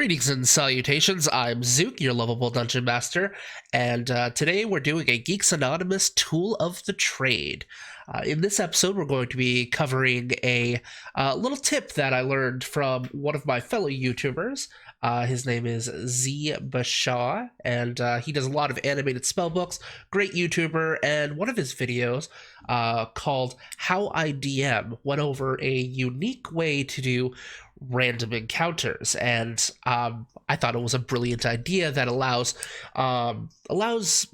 Greetings and salutations, I'm Zook, your lovable dungeon master, and today we're doing a Geeks Anonymous Tool of the Trade. In this episode, we're going to be covering a little tip that I learned from one of my fellow YouTubers. His name is Z Bashaw, and he does a lot of animated spellbooks, great YouTuber, and one of his videos called How I DM went over a unique way to do random encounters, and I thought it was a brilliant idea that allows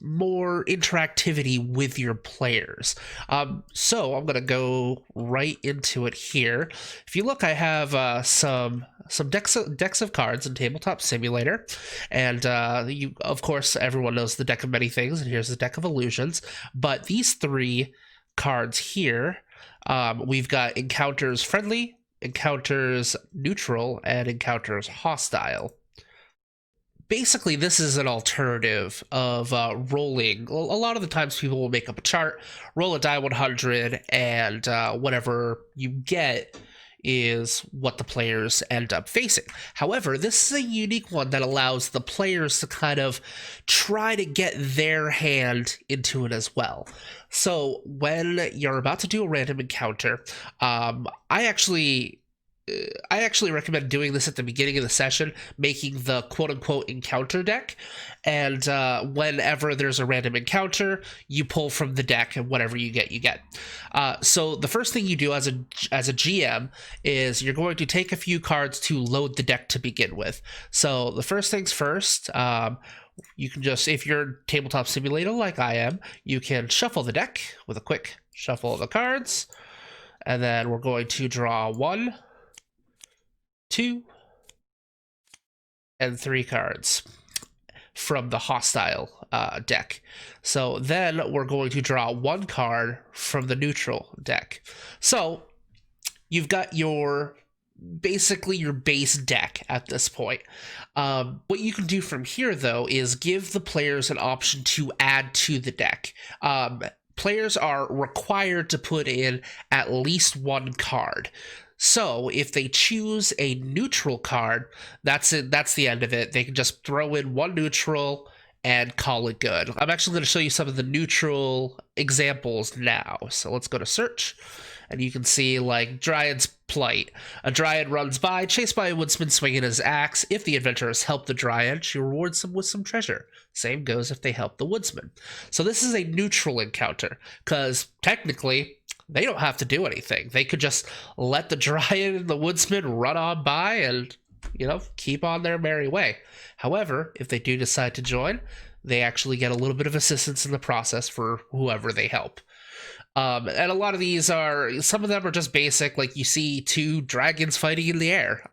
more interactivity with your players. So I'm gonna go right into it here. If you look, I have some decks of cards in Tabletop Simulator, and you, of course, everyone knows the deck of many things, and here's the deck of illusions. But these three cards here, we've got encounters friendly, encounters neutral, and encounters hostile. Basically, this is an alternative of rolling. A lot of the times people will make up a chart, roll a die 100, and whatever you get is what the players end up facing. However, this is a unique one that allows the players to kind of try to get their hand into it as well. So when you're about to do a random encounter, I actually recommend doing this at the beginning of the session, making the quote-unquote encounter deck, and whenever there's a random encounter, you pull from the deck, and whatever you get, you get. So the first thing you do as a GM is you're going to take a few cards to load the deck to begin with. So the first things first, you can just, if you're Tabletop Simulator like I am, you can shuffle the deck with a quick shuffle of the cards, and then we're going to draw 1, 2, and 3 cards from the hostile deck. So then we're going to draw 1 card from the neutral deck. So you've got basically your base deck at this point. What you can do from here, though, is give the players an option to add to the deck. Players are required to put in at least 1 card. So if they choose a neutral card, that's it. That's the end of it. They can just throw in 1 neutral and call it good. I'm actually going to show you some of the neutral examples now. So let's go to search, and you can see like Dryad's Plight. A Dryad runs by, chased by a woodsman swinging his axe. If the adventurers help the Dryad, she rewards them with some treasure. Same goes if they help the woodsman. So this is a neutral encounter, because technically they don't have to do anything. They could just let the Dryad and the woodsman run on by and, keep on their merry way. However, if they do decide to join, they actually get a little bit of assistance in the process for whoever they help. And a lot of these some of them are just basic, like you see 2 dragons fighting in the air.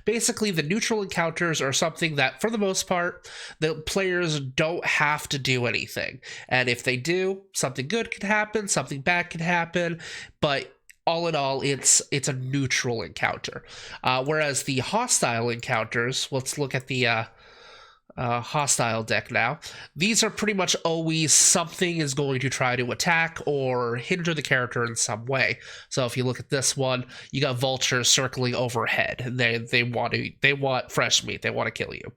Basically, the neutral encounters are something that, for the most part, the players don't have to do anything. And if they do, something good could happen, something bad could happen, but all in all, it's a neutral encounter. Whereas the hostile encounters, let's look at the hostile deck now. These are pretty much always something is going to try to attack or hinder the character in some way. So if you look at this one, you got vultures circling overhead, and they want fresh meat. They want to kill you.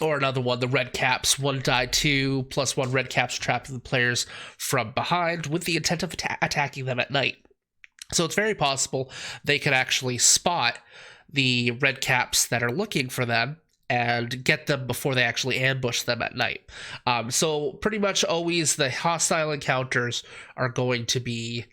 Or another one, the red caps, 1 die 2 plus 1 red caps trapping the players from behind with the intent of attacking them at night. So it's very possible they could actually spot the red caps that are looking for them and get them before they actually ambush them at night. So pretty much always the hostile encounters are going to be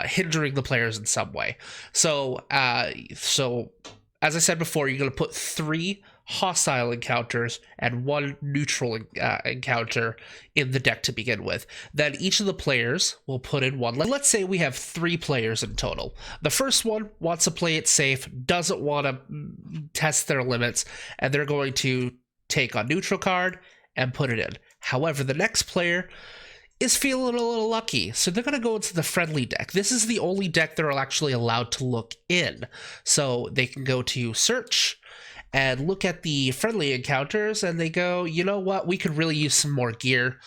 hindering the players in some way. So as I said before, you're going to put 3 hostile encounters and 1 neutral encounter in the deck to begin with. Then each of the players will put in 1. Let's say we have 3 players in total. The first one wants to play it safe, doesn't want to test their limits, and they're going to take a neutral card and put it in. However, the next player is feeling a little lucky, so they're going to go into the friendly deck. This is the only deck they're actually allowed to look in. So they can go to search and look at the friendly encounters, and they go, you know what, we could really use some more gear.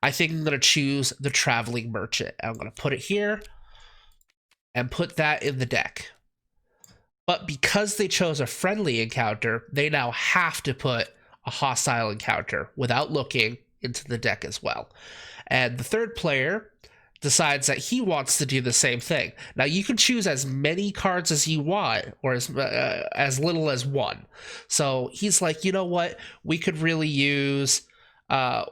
I think I'm going to choose the traveling merchant. I'm going to put it here and put that in the deck. But because they chose a friendly encounter, they now have to put a hostile encounter without looking into the deck as well. And the third player decides that he wants to do the same thing. Now you can choose as many cards as you want, or as little as one. So he's like, you know what? We could really use a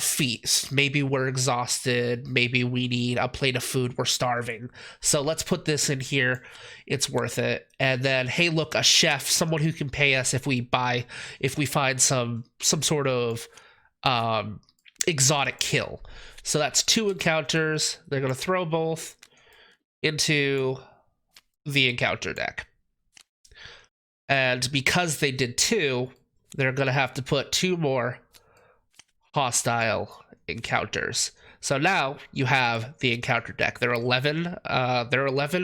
feast. Maybe we're exhausted. Maybe we need a plate of food. We're starving. So let's put this in here. It's worth it. And then, hey, look, a chef, someone who can pay us if we find some sort of exotic kill. So that's 2 encounters. They're going to throw both into the encounter deck. And because they did 2, they're going to have to put 2 more hostile encounters. So now you have the encounter deck. There are 11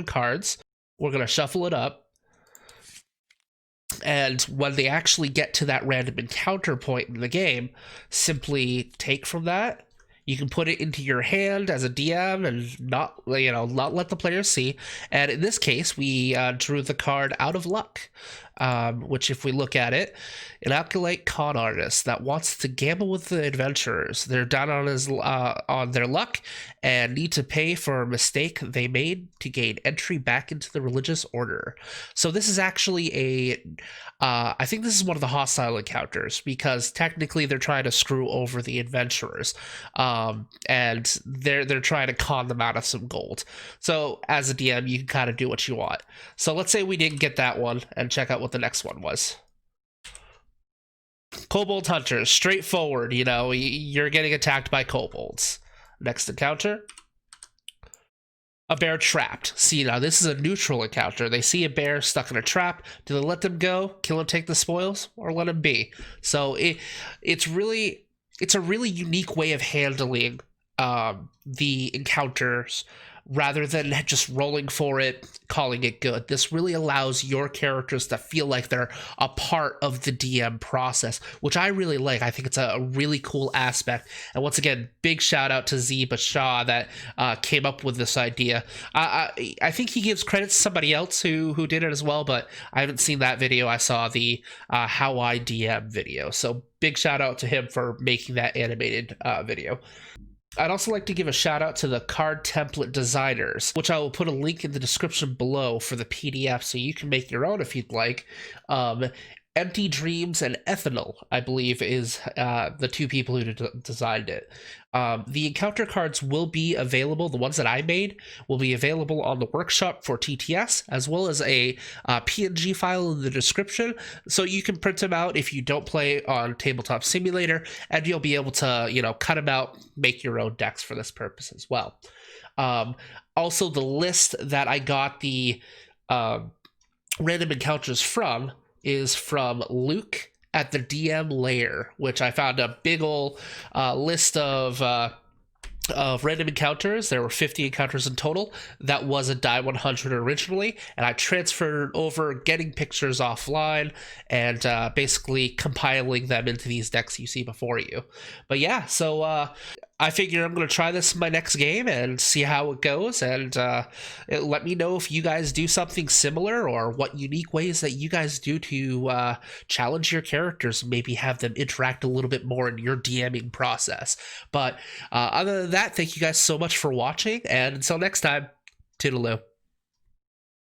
cards. We're going to shuffle it up. And when they actually get to that random encounter point in the game, simply take from that. You can put it into your hand as a DM and not let the players see. And in this case, we drew the card Out of Luck, which, if we look at it, an alkalite con artist that wants to gamble with the adventurers. They're down on their luck and need to pay for a mistake they made to gain entry back into the religious order. So this is actually I think this is one of the hostile encounters, because technically they're trying to screw over the adventurers, and they're trying to con them out of some gold. So as a DM, you can kind of do what you want. So let's say we didn't get that one, and check out what the next one was. Kobold Hunters, straightforward, you're getting attacked by kobolds. Next encounter, a bear trapped. See, now this is a neutral encounter. They see a bear stuck in a trap. Do they let them go, kill him, take the spoils, or let him be? So it's a really unique way of handling the encounters, rather than just rolling for it, calling it good. This really allows your characters to feel like they're a part of the DM process, which I really like. I think it's a really cool aspect. And once again, big shout out to Z Bashaw that came up with this idea. I think he gives credit to somebody else who did it as well, but I haven't seen that video. I saw the How I DM video. So big shout out to him for making that animated video. I'd also like to give a shout out to the card template designers, which I will put a link in the description below for the PDF so you can make your own if you'd like. Empty Dreams and Ethanol, I believe, is the 2 people who designed it. The encounter cards will be available. The ones that I made will be available on the workshop for TTS, as well as a PNG file in the description, so you can print them out if you don't play on Tabletop Simulator, and you'll be able to, cut them out, make your own decks for this purpose as well. Also, the list that I got the random encounters from is from Luke at the DM Lair, which I found a big ol' list of random encounters. There were 50 encounters in total. That was a die 100 originally, and I transferred over, getting pictures offline, and basically compiling them into these decks you see before you. But yeah, so I figure I'm going to try this in my next game and see how it goes, and let me know if you guys do something similar, or what unique ways that you guys do to challenge your characters and maybe have them interact a little bit more in your DMing process. But other than that, thank you guys so much for watching, and until next time, toodaloo.